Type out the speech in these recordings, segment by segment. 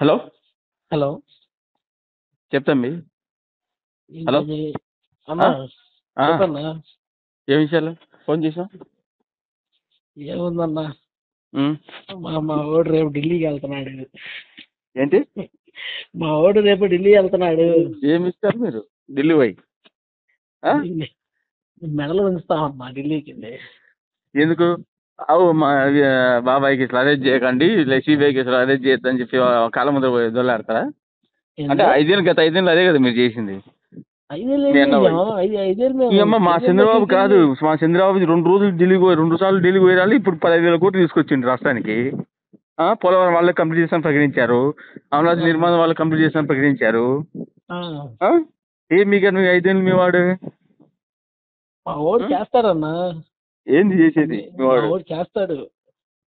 Hello hello. చెప్తాండి. Hello ఏంటది? అన్నా, చెప్పన్నా. ఏ విషయాలు ఫోన్ చేసావు? ఏముందన్నా, మా వాడు రేపు ఢిల్లీకి వెళ్తున్నాడు. ఏంటి? మా వాడు రేపు ఢిల్లీ వెళ్తున్నాడు. ఏమి ఇస్తారు మీరు ఢిల్లీ పోయి? మెడలు ఉంచుతామన్నా ఢిల్లీకి. ఎందుకు? అవు మా బాబాయ్కి ఇట్లా అరేంజ్ చేయకండి, సిబిఐకి ఇట్లా అరేంజ్ చేయొద్దని చెప్పి కాలం ముందర పోయి దొల్లాడతారా? అంటే గత 5 ఏళ్ళు అదే కదా మీరు చేసింది. మీ అన్న పోయి మీ అమ్మ మా చంద్రబాబు కాదు, మా చంద్రబాబు 2 రోజులు ఢిల్లీ పోయి 2 సార్లు ఢిల్లీకి పోయి రాలి. ఇప్పుడు 15,000 కోట్లు తీసుకొచ్చిండు రాష్ట్రానికి. పోలవరం వాళ్ళే కంప్లీట్ చేస్తామని ప్రకటించారు. అమరావతి నిర్మాణం వాళ్ళు కంప్లీట్ చేస్తామని ప్రకటించారు. ఏం మీకు 5 ఏళ్ళు మీ వాడు? మా వాడు చేస్తాడన్నా. ఏంది చేసేది మీ వాడు? చేస్తాడు.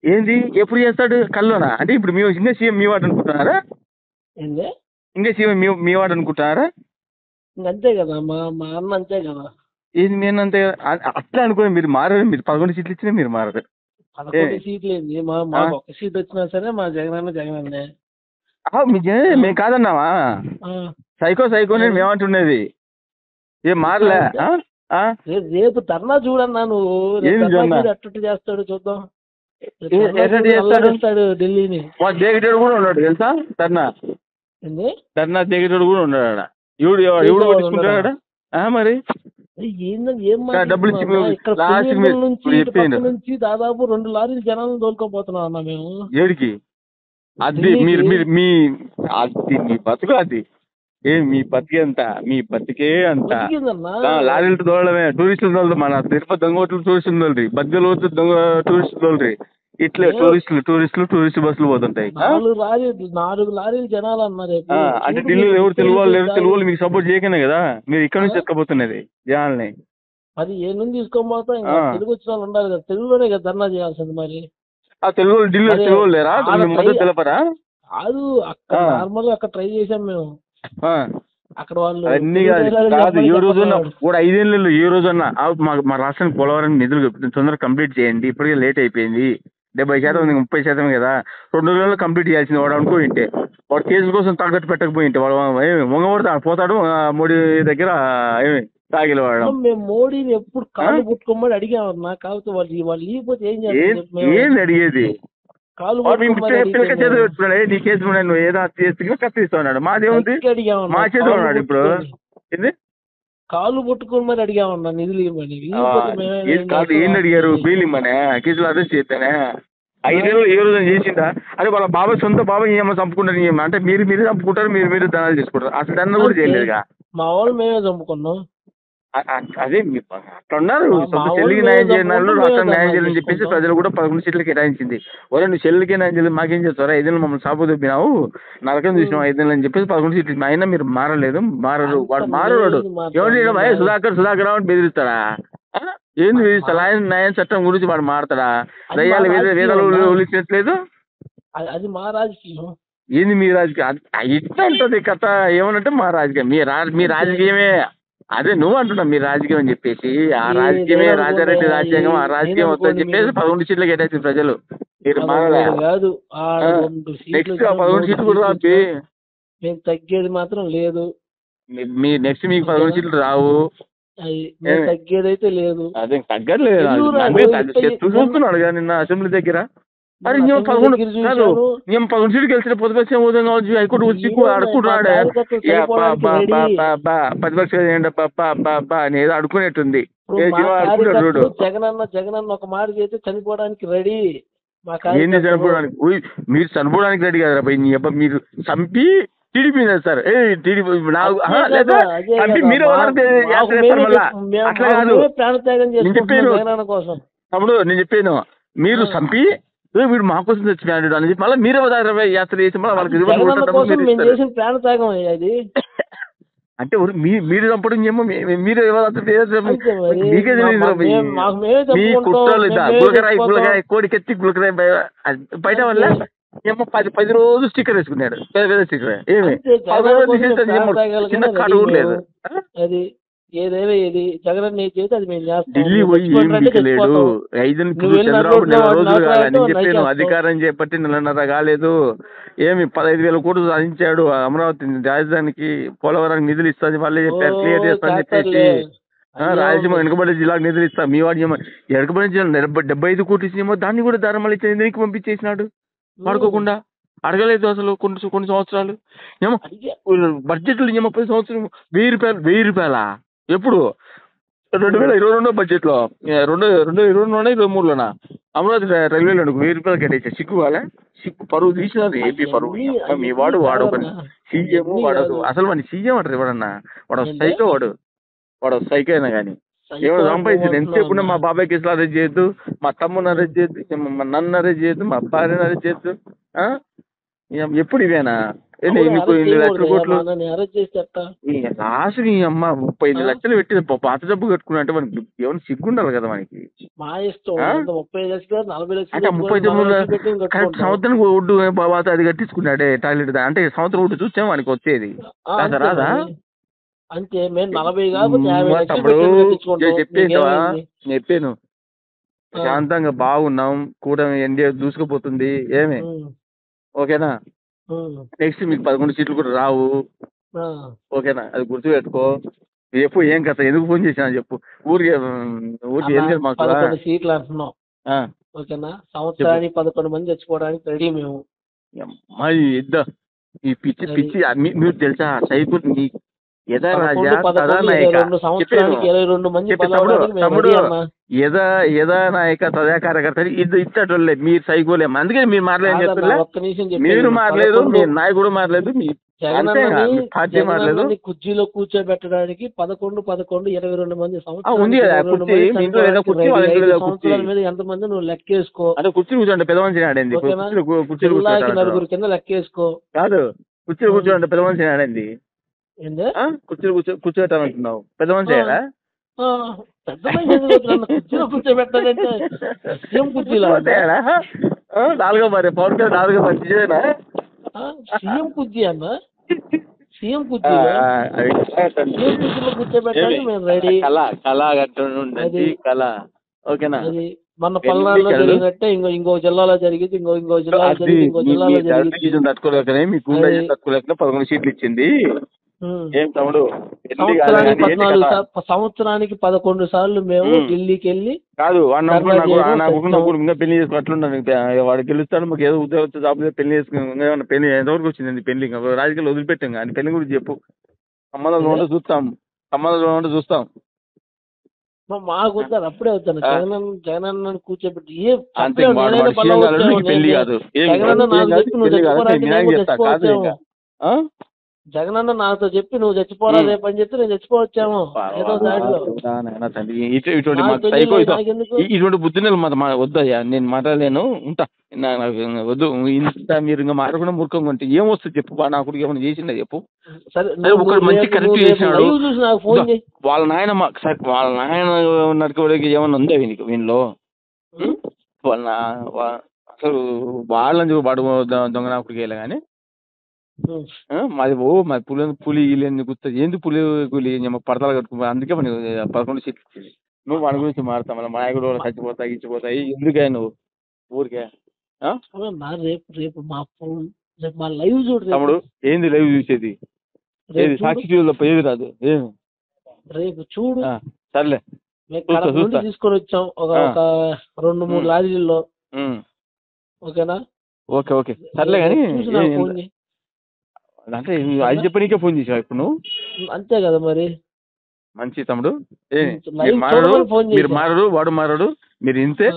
ఏంది ఎప్పుడు చేస్తాడు? కల్లోనా? అంటే ఇప్పుడు మేము ఇంకా సీఎం మీ వాడు అనుకుంటున్నారా? ఏంది ఇంకా సీఎం మీ వాడు అనుకుంటున్నారా? అంతే కదా, మా అన్న అంతే కదా. ఏంది మీ అంతే అట్లా అనుకోని మీరు మారారు. మీరు 11 సీట్లు ఇచ్చినా మీరు మారదు. 11 సీట్లు ఏంది? మా ఒక్క సీట్ వచ్చినా సరే మా జగనన్నే. మీ జగన్ మేము కాదన్నావా? సైకోనే మేమంటున్నది. ఏం మారలే. రేపు ధర్నా చూడన్నా నువ్వు. అట్టు చేస్తాడు చూద్దాం. చేస్తాడు ఢిల్లీని. దేగటోడు కూడా ఉన్నాడు తెలుసా? ధర్నా దేగటోడు కూడా ఉన్నాడు. ఎవడు పట్టించుకుంటాడా? మరి డబ్బులు నుంచి దాదాపు 2 లారీలు జనాలను తోలుకోపోతున్నాం అన్న మేము. ఏడికి? అది మీరు మీ అది మీ బతుకు. అది మీ బతికే అంత, మీ బతికే అంత. లారీలు తోలడమే. టూరిస్టులు తోలరు. మన తిరుపతి దొంగోట్లు టూరిస్టులు తోలరి, బద్దెలు దొంగ టూరిస్టులు తోలరి. ఇట్లే టూరిస్ట్ బస్సులు పోతుంటాయి. 4 లారీలు జనాలు అన్నారు. అంటే ఢిల్లీలో ఎవరు తెలుగు వాళ్ళు మీకు సపోర్ట్ చేయకనే కదా మీరు ఇక్కడ నుంచి ఎక్కబోతున్నది జనాల్ని. అది ఏ నుంచి తీసుకోబోతా? తెలుగు వచ్చిన వాళ్ళు ఉండాలి కదా, తెలుగులోనే కదా ధర్నా చేయాల్సింది. మరి ఆ తెలుగు ఢిల్లీలో తెలుగు వాళ్ళు లేరా? మద్దతు తెలపరా? కాదు, అక్కడ నార్మల్ అక్కడ ట్రై చేసాం మేము. అక్కడ వాళ్ళు అన్ని కాదు. ఏ రోజున్నా కూడా 5 ఏళ్ళు ఏ రోజన్నా మా రాష్ట్రానికి పోలవరం నిధులు తొందరగా కంప్లీట్ చేయండి. ఇప్పటికే లేట్ అయిపోయింది. 70% ఉంది, 30% కదా. 2 రోజుల్లో కంప్లీట్ చేయాల్సింది. వాడు అనుకుంటే వాడు కేసుల కోసం తాకట్టు పెట్టకపోయింటే వాడు మొంగబడతాడు, పోతాడు మోడీ దగ్గర తాగిల వాడు. మేము మోడీని ఎప్పుడు కాళ్ళు పుట్టుకోమని అడిగామన్నా. కాకపోతే వాళ్ళు లేకపోతే ఏం చేస్తారు? ఏంది అడిగేది? పిల్లక చేతులు పెట్టుకున్నాడు. నీ కేసు నువ్వు ఏదో కత్తిస్తా ఉన్నాడు. మాదేముంది? మా చేతిలో ఉన్నాడు ఇప్పుడు. కాళ్ళు పట్టుకొని మరి అడిగామన్నా నిధులు ఇవ్వమని. ఏం అడిగారు? బెయిల్ ఇమ్మనే, కేసులు అరెస్ట్ చేస్తానే. 5 ఏళ్ళు ఏ రోజు చేసిందా? అదే వాళ్ళ బాబాయ్ సొంత బాబాయ్ ఏమో చంపుకుంటారు. అంటే మీరు చంపుకుంటారు, మీరు ధనాలు చేసుకుంటారు. అసలు ధనం కూడా చేయలేదుగా. మా వాళ్ళు మేమే చంపుకున్నాం. అదే అట్లా ఉన్నారు. చెల్లికి న్యాయం చేయనాలు, రాష్ట్రానికి న్యాయం చేయాలని చెప్పేసి ప్రజలు కూడా 11 సీట్లు కేటాయించింది. ఒరే నువ్వు చెల్లికి న్యాయం చేయలేదు, మాకేం చేస్తారా? 5 ఏళ్ళు మమ్మల్ని సాపు దొబ్బినావు, నరకం చూసినావు 5 ఏళ్ళు అని చెప్పేసి 11 సీట్లు. అయినా మీరు మారలేదు. వాడు మారవాడు ఎవరు? సుధాకర్ అని బెదిరిస్తాడా? ఏంది బెదిరిస్తా? న్యాయం చట్టం గురించి వాడు మారతాడా? దయ్యాలు వేదాలు ఒలిచినట్లేదు. అది మా రాజకీయం. ఏంది మీ రాజకీయం? ఇట్లా ఉంటుంది కథ. ఏమనంటే మా రాజకీయం, మీ రాజకీయమే. అదే నువ్వు అంటున్నావు మీ రాజకీయం అని చెప్పేసి. ఆ రాజకీయమే రాజారెడ్డి రాజ్యాంగం. ఆ రాజకీయం వస్తుందని చెప్పేసి 11 సీట్లు కేటాయించింది ప్రజలు. మీరు నెక్స్ట్ 11 సీట్లు కూడా రాబి. మేము తగ్గేది మాత్రం లేదు. నెక్స్ట్ మీకు 11 సీట్లు రావు. తగ్గేది అయితే లేదు. అదే తగ్గట్లేదు. చూస్తున్నాడు కదా నిన్న అసెంబ్లీ దగ్గర. అరే 11 సీట్లు గెలిచిన ప్రతిపక్షం హైకోర్టు వచ్చి అడుకుంటున్నాడే. ప్రతిపక్షం ఏంటి ఏదో అడుకునేట్టుంది. జగనన్న ఒక మాట చేస్తే చనిపోవడానికి రెడీ. ఏంది చనిపోవడానికి? మీరు చనిపోవడానికి రెడీ కదా భయ్. నీ అబ్బా మీరు చంపి టీడీపీ సార్ మీరే అట్లా కాదు. తమ్ముడు నేను చెప్పాను, మీరు చంపి వీడు మా కోసం చచ్చిపోయాడు అని చెప్పి మళ్ళీ మీరే యాత్ర చేసి మళ్ళీ వాళ్ళకి అంటే మీరు చంపడం ఏమో మీరే మీకే తెలియదు. మీ కుట్రలు గులకరాయి కోడికెత్తి గులకరాయి బయట వల్ల ఏమో 10 రోజులు స్టిక్కర్ వేసుకున్నాడు. పెద్ద స్టిక్కర్. ఏమి చిన్న కాటు కూడా లేదు. ఏదేదో ఏది జగన్ ఏది చేస్తే అది మేము చేస్తాం. ఢిల్లీ నువ్వు పోయి ఏం చచ్చిపోతానంటే పీకలేడు. చచ్చిపోతావు. 5 నువ్వు వెళ్ళి చంద్రబాబు నన్ను నెల రోజులు నాకు కాలే. నేను రాయటం చెప్పాను నరికేస్తావు. అధికారం చేపట్టి నెలన్నర కాలేదు. ఏమి 15,000 కోట్లు సాధించాడు. అమరావతి రాజధానికి పోలవరానికి నిధులు ఇస్తాను మళ్ళీ ఓ చెప్పారు, క్లియర్ చేస్తాను చెప్పేసి. చేస్తారులే. అయ్యా రాయలసీమ ఉంది. వెనుకబడే జిల్లాకు నిధులు ఇస్తా. మీ వాడు వెనుకబడే జిల్లా 75 కోట్లు ఇచ్చేమో దాన్ని కూడా ధర్మాలు ఇచ్చి ఎందుకు పంపించేసినాడు వాడుకోకుండా. అడగలేదు అసలు కొన్ని సంవత్సరాలు. ఏమో అడిగా. బడ్జెట్లు ఏమో 10 సంవత్సరం 1000 రూపాయల ఎప్పుడు 2022 బడ్జెట్ లో 2022లోనా 2023లోనా అమరావతి రైల్వేలో 1000 రూపాయలు కట్టేసారు. సిగ్గు వాళ్ళ సిగ్గు పరువు తీసినారు. ఏపీ పరువు. మీ వాడు వాడు సీఎం వాడు అసలు వాడిని సీఎం అంటారు ఎవడన్నా. వాడు సైకో వాడు సైకో అయినా కానీ ఏమో సంపాదించారు. ఎంతసేపు మా బాబాయ్ కేసులు అరెస్ట్ చేయొద్దు, మా తమ్ముని అరెస్ట్ చేయొద్దు, మా నన్ను అరెస్ట్ చేయొద్దు, మా భార్యను అరెస్ట్ చేయొద్దు. ఎప్పుడు ఇవేనా మీకు 8 లక్షల కోట్లు లాస్ట్ నీ అమ్మ 35 లక్షలు పెట్టి పాత డబ్బు కట్టుకున్నా అంటే మనకి ఏమైనా సిగ్గుండాలి కదా మనకి. మా ఇష్టం 30 లక్షలు 40 లక్షలు అంటే 39 కరెక్ట్ సంవత్సరానికి ఒడ్డు బాబా అది కట్టించుకున్నాడే టాయిలెట్ అంటే సంవత్సరం ఒడ్డు చూసాం వానికి వచ్చేది రాదా. అంతే మేము 40 కాకపోతే 50 తమ్ముడు లక్షలు చెప్పాను శాంతంగా బాగున్నాం కూడా ఎన్డీఏ దూసుకుపోతుంది ఏమి ఓకేనా. నెక్స్ట్ మీకు 11 సీట్లు కూడా రావు ఓకేనా, అది గుర్తుపెట్టుకో. చెప్పు ఏం కథ, ఎందుకు ఫోన్ చేసినా చెప్పు. ఊరికి ఏం లేదు మాకు 11 సీట్లు అంటున్నాం ఓకేనా. సంవత్సరానికి 11 మంది చచ్చిపోవడానికి రెడీ మేము. మరి ఈ పిచ్చి మీరు తెలుసా సైకిల్ మీ యథా రాజా తదా నాయక. తమ్ముడు యథా నాయక తదా కార్యకర్త ఇచ్చటోళ్ళే మీరు సైకోలే. అందుకే మీరు మారలేదు చెప్తున్నా. మీరు మారలేదు, మీ నాయకుడు మారలేదు, మీ పార్టీ మారలేదు. కుర్చీలో కూర్చోబెట్టడానికి 11 22 మంది ఉంది కదా కుర్చీ. ఇంట్లో ఏదో కుర్చీ సంవత్సరాల మీద ఎంతమంది నువ్వు లెక్కేసుకో. అంటే కుర్చీ కూర్చోండి పెద్ద మనిషి ఆడింది. కుర్చీలు నలుగురు కింద లెక్కేసుకో. కాదు కుర్చీలు కూర్చోండి పెద్ద మనిషి ఆడింది. కుర్చీలు కూర్చోబెట్టాలంటున్నావు పెద్ద మనిషి అయ్యారా. పెద్ద కుర్చీలో కూర్చోబెట్టాలంటే సీఎం కుర్చీలో 4వ మరి పవన్ కళ్యాణ్ 4వ మరి నిజమేనా. సీఎం కుర్చీ అన్న సీఎం కుర్చీలో కూర్చోబెట్టాలి మేము రెడీ. కళ కళ ఓకేనా. మన పల్నాడులో జరిగినట్టే ఇంకో జిల్లాలో జరిగింది, ఇంకో జిల్లాలో జరిగింది, ఇంకో జిల్లాలో జరిగింది. తట్టుకోలేకనే మీకు 11 సీట్లు ఇచ్చింది. ఏం తమ్ముడు సంవత్సరానికి 11 సార్లు మేము ఢిల్లీకి వెళ్ళి కాదు ఇంకా పెళ్లి చేసుకో అట్లుంటాను. వాడు గెలుస్తాడు మాకు ఏదో ఉద్యోగం జాబ్ పెళ్లి చేసుకుని పెళ్లి ఎంతవరకు వచ్చింది పెళ్లి. రాజకీయాలు వదిలిపెట్టాం కానీ పెళ్లి గురించి చెప్పు. సంబంధాలు ఉంటే చూస్తాం. మాకు వద్దాను అప్పుడే వద్దాను. జగనన్న కూర్చోబెట్టి జగనన్న నాతో చెప్పి నువ్వు చచ్చిపోరా రేపని చెప్తే నేను చచ్చిపోవచ్చాము ఏదో దాడిలో. ఇటువంటి బుద్ధిని వద్దయ్యా నేను మాట్లాడలేను ఉంటా. వద్దు ఇంత మీరు ఇంకా మారకుండా మూర్ఖంగా ఉంటే ఏమొస్తుంది చెప్పు. నాకు ఏమైనా చేసిందా చెప్పు. ఒకటి మంచి కరెక్ట్ చేసినాడు. వాళ్ళ నాయన నడుకోవడానికి ఏమన్నా ఉందా వీనిలో. అసలు వాళ్ళని వాడు దొంగ నాకుడికి వెళ్ళా కానీ మాది పులి గుర్తు ఏంది పులి పడతలు కట్టుకో. అందుకే మన 11 సీట్లు ఇచ్చింది. నువ్వు మన గురించి మారుతావు మళ్ళీ నాయకుడు చచ్చిపోతాయి ఇచ్చిపోతాయి ఎందుకే నువ్వు ఊరికే. రేపు మా లైవ్ చూడు తమ్ముడు. ఏంది లైవ్ చూసేది ఏది సాక్షి టీవీలో ఏది రాదు ఏమి రేపు చూడు. సర్లే తీసుకొని వచ్చాం ఒక 2-3 లారీల్లో ఓకేనా. ఓకే సర్లే కానీ అంటే అది చెప్పనీకే ఫోన్ చేసావు ఇప్పుడు నువ్వు. అంతే కదా మరి. మంచి తమ్ముడు. మీరు మారడు వాడు మారడు మీరు ఇంతే.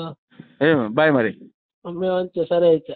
బాయ్ మరి. మేము అంతే సరే అయితే.